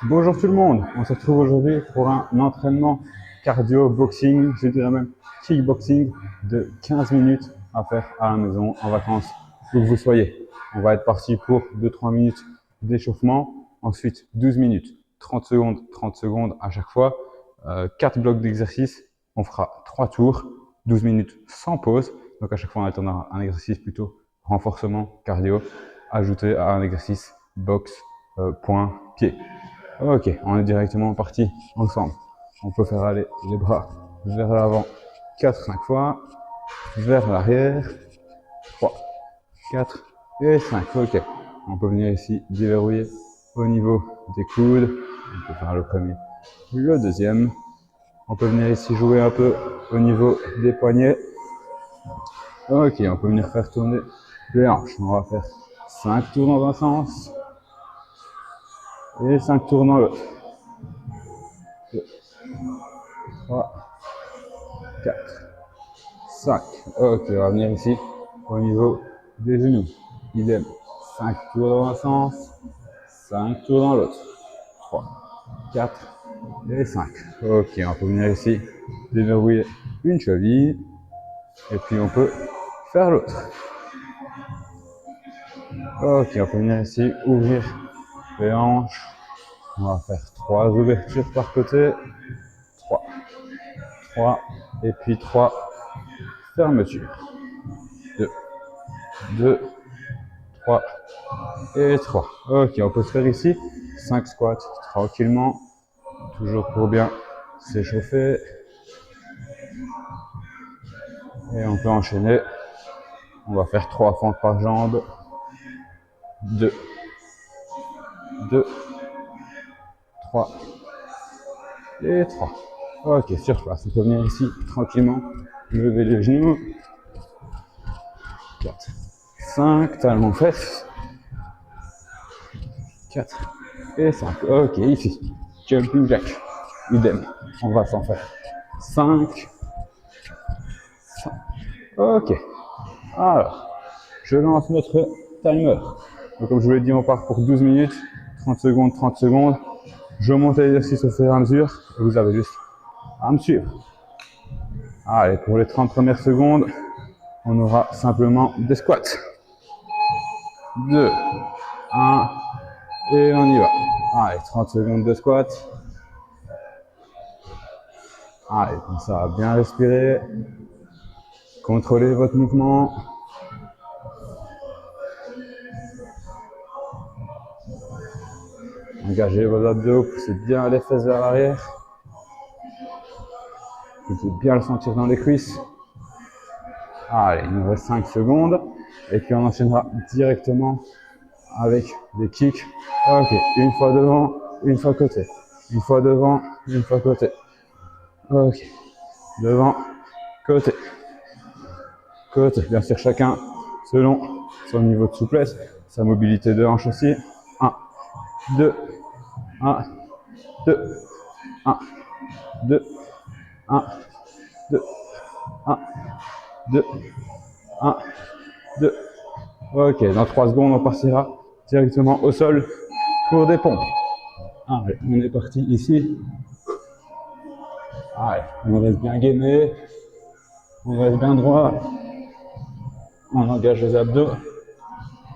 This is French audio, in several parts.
Bonjour tout le monde, on se retrouve aujourd'hui pour un entraînement cardio, boxing, je dirais même kickboxing de 15 minutes à faire à la maison, en vacances, où que vous soyez. On va être parti pour 2-3 minutes d'échauffement, ensuite 12 minutes, 30 secondes à chaque fois, 4 blocs d'exercice, on fera 3 tours, 12 minutes sans pause, donc à chaque fois on attendra un exercice plutôt renforcement, cardio, ajouté à un exercice boxe, point, pied. Ok, on est directement parti ensemble. On peut faire aller les bras vers l'avant 4-5 fois, vers l'arrière 3, 4 et 5. Ok, on peut venir ici déverrouiller au niveau des coudes. On peut faire le premier, le deuxième. On peut venir ici jouer un peu au niveau des poignets. Ok, on peut venir faire tourner les hanches. On va faire 5 tours dans un sens et 5 tours dans l'autre. 2, 3, 4, 5. Ok, on va venir ici au niveau des genoux. Idem. 5 tours dans un sens, 5 tours dans l'autre. 3, 4 et 5. Ok, on peut venir ici déverrouiller une cheville et puis on peut faire l'autre. Ok, on peut venir ici ouvrir les hanches. On va faire 3 ouvertures par côté. 3, 3 et puis 3 fermetures. 2, 2, 3 et 3. Ok, on peut se faire ici 5 squats tranquillement, toujours pour bien s'échauffer. Et on peut enchaîner. On va faire 3 fentes par jambe. 2, 2, 3 et 3. Ok, sur place. On peut venir ici tranquillement, lever les genoux. 4, 5, talons fesses. 4 et 5. Ok, ici. Jumping jack. Idem. On va s'en faire 5. 5. Ok. Alors, je lance notre timer. Donc, comme je vous l'ai dit, on part pour 12 minutes. 30 secondes, 30 secondes. Je monte l'exercice au fur et à mesure. Et vous avez juste à me suivre. Allez, pour les 30 premières secondes, on aura simplement des squats. 2, 1, et on y va. Allez, 30 secondes de squat. Allez, comme ça, bien respirer. Contrôlez votre mouvement. Engagez vos abdos, poussez bien les fesses vers l'arrière. Vous pouvez bien le sentir dans les cuisses. Allez, il nous reste 5 secondes. Et puis on enchaînera directement avec des kicks. Ok, une fois devant, une fois côté. Une fois devant, une fois côté. Ok, devant, côté. Côté, bien sûr chacun selon son niveau de souplesse, sa mobilité de hanche aussi. 1, 2, 1, 2, 1, 2, 1, 2, 1, 2, 1, 2. Ok, dans 3 secondes, on partira directement au sol pour des pompes. Allez, on est parti ici. Allez, on reste bien gainé. On reste bien droit. On engage les abdos.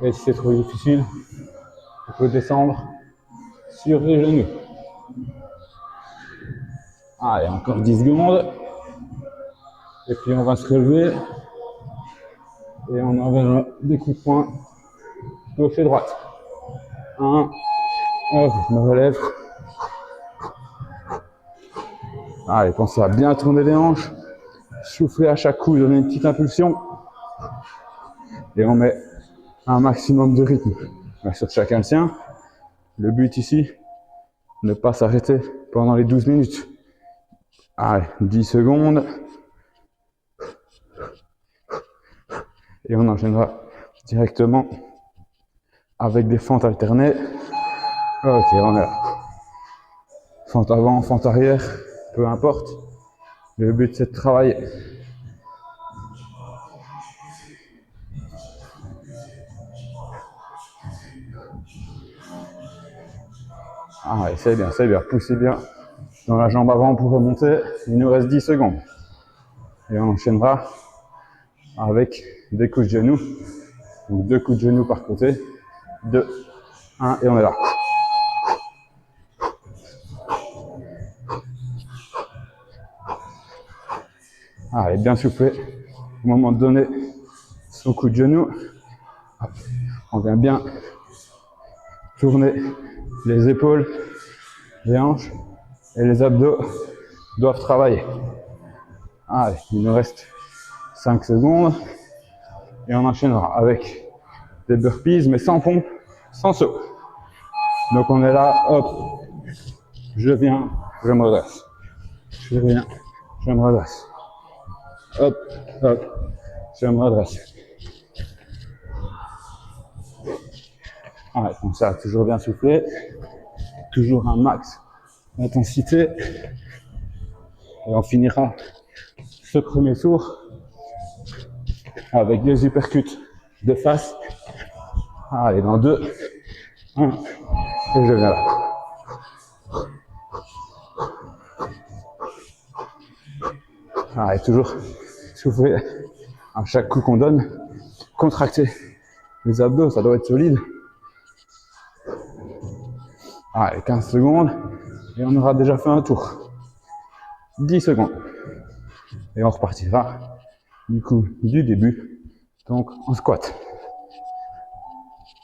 Et si c'est trop difficile, on peut descendre sur les genoux. Allez, encore 10 secondes. Et puis on va se relever. Et on enverra des coups de poing gauche et droite. 1, hop, je me relève. Allez, pensez à bien tourner les hanches. Soufflez à chaque coup, donnez une petite impulsion. Et on met un maximum de rythme. Bien sûr, chacun le sien. Le but ici, ne pas s'arrêter pendant les 12 minutes. Allez, 10 secondes. Et on enchaînera directement avec des fentes alternées. Ok, on est là. Fente avant, fente arrière, peu importe. Le but, c'est de travailler. Ah ouais, c'est bien, c'est bien. Poussez bien dans la jambe avant pour remonter. Il nous reste 10 secondes. Et on enchaînera avec des coups de genoux. Donc 2 coups de genoux par côté. 2, 1 et on est là. Allez, bien souffler. Au moment de donner son coup de genou, on vient bien tourner les épaules, les hanches et les abdos doivent travailler. Allez, il nous reste 5 secondes et on enchaînera avec des burpees mais sans pompe, sans saut. Donc on est là, hop, je viens, je me redresse. Je viens, je me redresse. Hop, hop, je me redresse. Allez, comme ça, toujours bien souffler. Toujours un max d'intensité. Et on finira ce premier tour avec des uppercuts de face. Allez, dans 2, 1, et je viens là. Allez, toujours souffler à chaque coup qu'on donne. Contracter les abdos, ça doit être solide. Allez, 15 secondes. Et on aura déjà fait un tour. 10 secondes. Et on repartira du coup du début. Donc en squat.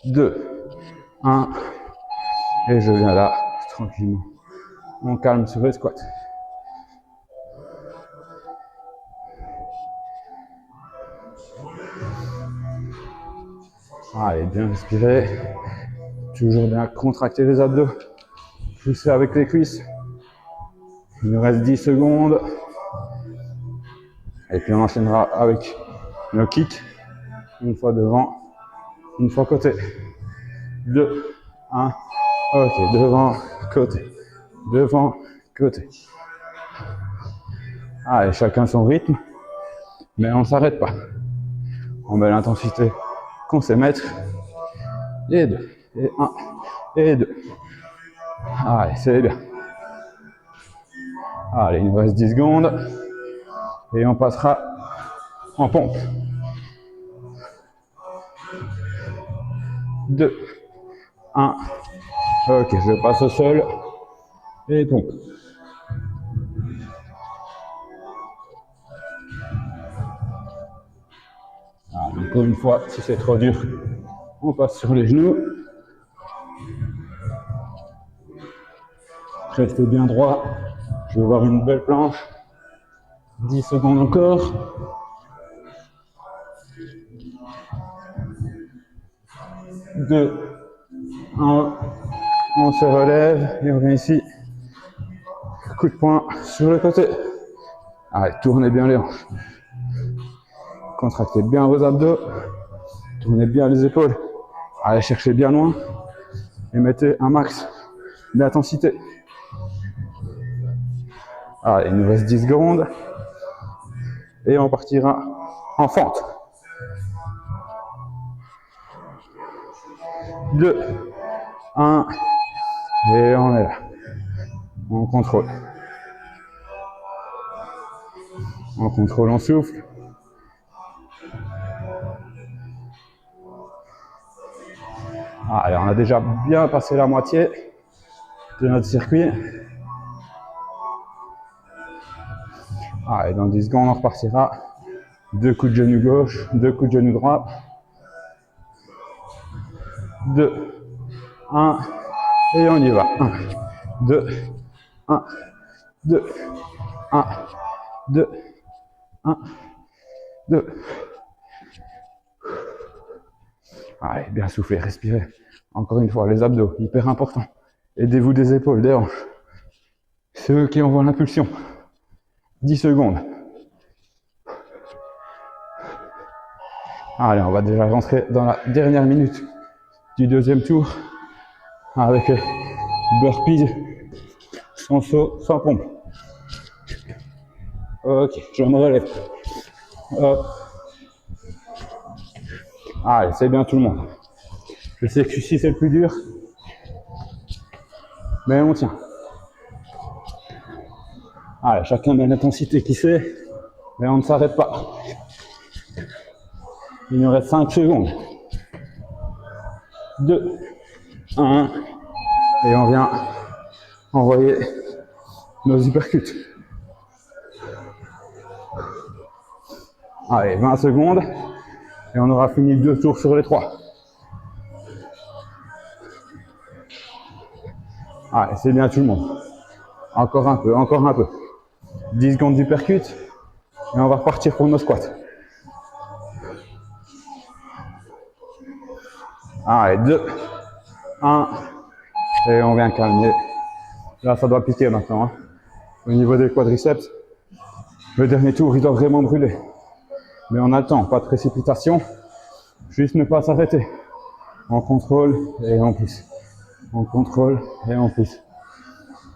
2, 1. Et je viens là, tranquillement. On calme sur les squats. Allez, bien respirer. Toujours bien contracter les abdos. Pousser avec les cuisses. Il nous reste 10 secondes. Et puis on enchaînera avec nos kicks. Une fois devant, une fois côté. 2, 1. Ok, devant, côté. Devant, côté. Allez, chacun son rythme. Mais on ne s'arrête pas. On met l'intensité qu'on sait mettre. Et 2, et 1, et 2. Allez, c'est bien. Allez, il nous reste 10 secondes. Et on passera en pompe. 2, 1. Ok, je passe au sol. Et pompe. Alors, encore une fois, si c'est trop dur, on passe sur les genoux. Restez bien droit. Je veux voir une belle planche. 10 secondes encore. 2, 1. On se relève et on vient ici. Coup de poing sur le côté. Allez, tournez bien les hanches. Contractez bien vos abdos. Tournez bien les épaules. Allez chercher bien loin. Et mettez un max d'intensité. Allez, il nous reste 10 secondes. Et on partira en fente. 2, 1. Et on est là. On contrôle. On contrôle, on souffle. Allez, on a déjà bien passé la moitié de notre circuit. Allez, dans 10 secondes, on repartira. 2 coups de genou gauche, 2 coups de genou droit. 2, 1, et on y va. 1, 2, 1, 2, 1, 2, 1, 2. Allez, bien souffler, respirez. Encore une fois, les abdos, hyper important. Aidez-vous des épaules, des hanches. C'est eux qui envoient l'impulsion. 10 secondes. Allez, on va déjà rentrer dans la dernière minute du deuxième tour avec burpees, sans saut, sans pompe. Ok, je me relève. Hop. Allez, c'est bien tout le monde. Je sais que ici c'est le plus dur. mais on tient. Allez, chacun met l'intensité qui sait, mais on ne s'arrête pas. Il nous reste 5 secondes. 2, 1, et on vient envoyer nos uppercuts. Allez, 20 secondes, et on aura fini 2 tours sur les 3. Allez, c'est bien tout le monde. Encore un peu, encore un peu. 10 secondes d'uppercut, et on va repartir pour nos squats. Allez, 2, 1, et on vient calmer. Là, ça doit piquer maintenant. Hein. Au niveau des quadriceps, le dernier tour, il doit vraiment brûler. Mais on a le temps, pas de précipitation. Juste ne pas s'arrêter. On contrôle et on pousse. On contrôle et on pousse.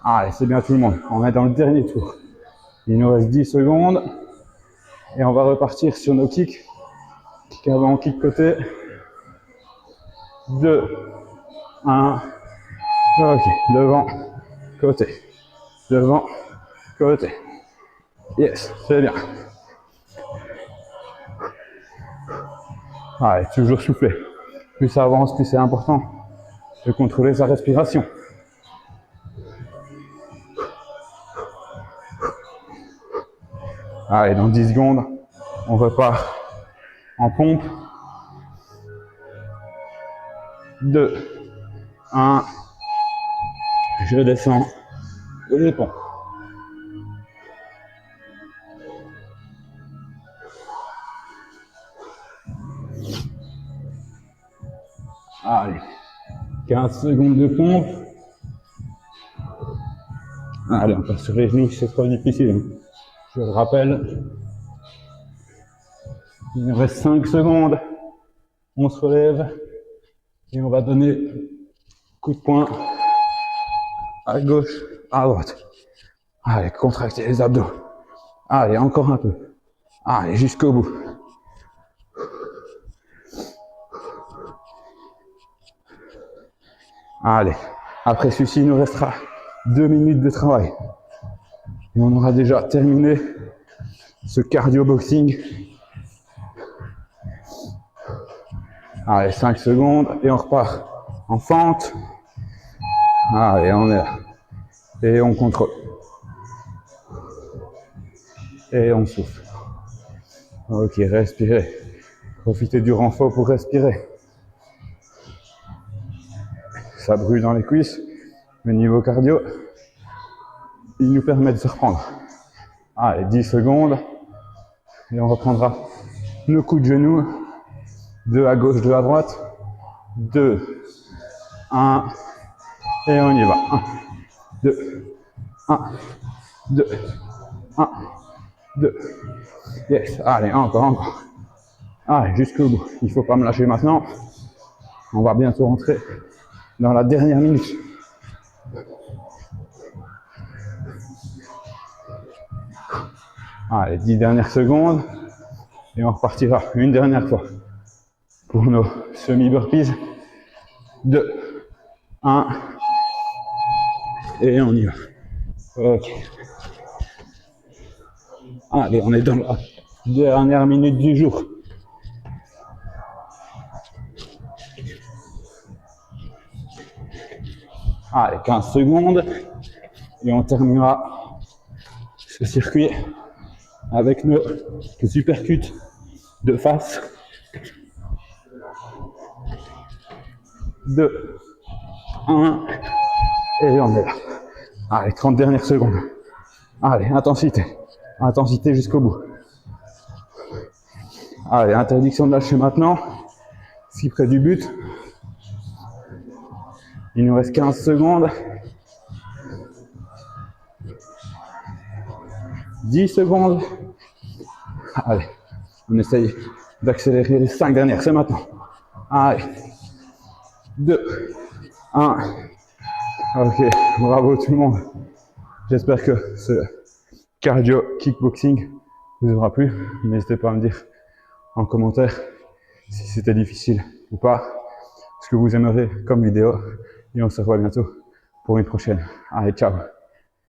Allez, c'est bien tout le monde. On est dans le dernier tour. Il nous reste 10 secondes. Et on va repartir sur nos kicks. Kick avant, kick côté. 2, 1. Ok, devant, côté. Devant, côté. Yes, c'est bien. Allez, toujours souffler. Plus ça avance, plus c'est important de contrôler sa respiration. Allez, dans 10 secondes, on repart en pompe. 2, 1. Je descends et je pompe. Allez, 15 secondes de pompe. Allez, on passe sur les genoux, c'est trop difficile. Je le rappelle. Il nous reste 5 secondes. On se relève et on va donner coup de poing à gauche, à droite. Allez, contractez les abdos. Allez, encore un peu. Allez, jusqu'au bout. Allez, après celui-ci, il nous restera 2 minutes de travail. Et on aura déjà terminé ce cardio boxing. Allez, 5 secondes et on repart en fente. Allez, on est là. Et on contrôle. Et on souffle. Ok, respirez. Profitez du renfort pour respirer. Ça brûle dans les cuisses. Le niveau cardio, il nous permet de se reprendre. Allez, 10 secondes. Et on reprendra le coup de genou. 2 à gauche, 2 à droite. 2, 1. Et on y va. 1, 2, 1, 2, 1, 2. Yes. Allez, encore. Allez, jusqu'au bout. Il ne faut pas me lâcher maintenant. On va bientôt rentrer dans la dernière minute. Allez, 10 dernières secondes. Et on repartira une dernière fois pour nos semi-burpees. 2, 1. Et on y va. Ok. Allez, on est dans la dernière minute du jour. Allez, 15 secondes. Et on terminera ce circuit avec nos uppercuts de face. 2, 1. Et on est là. Allez, 30 dernières secondes. Allez, intensité. Intensité jusqu'au bout. Allez, interdiction de lâcher maintenant. Si près du but. Il nous reste 15 secondes. 10 secondes. Allez, on essaye d'accélérer les 5 dernières. C'est maintenant. Allez. 2, 1. Ok, bravo tout le monde. J'espère que ce cardio kickboxing vous aura plu. N'hésitez pas à me dire en commentaire si c'était difficile ou pas, ce que vous aimerez comme vidéo. Et on se revoit bientôt pour une prochaine. Allez, ciao.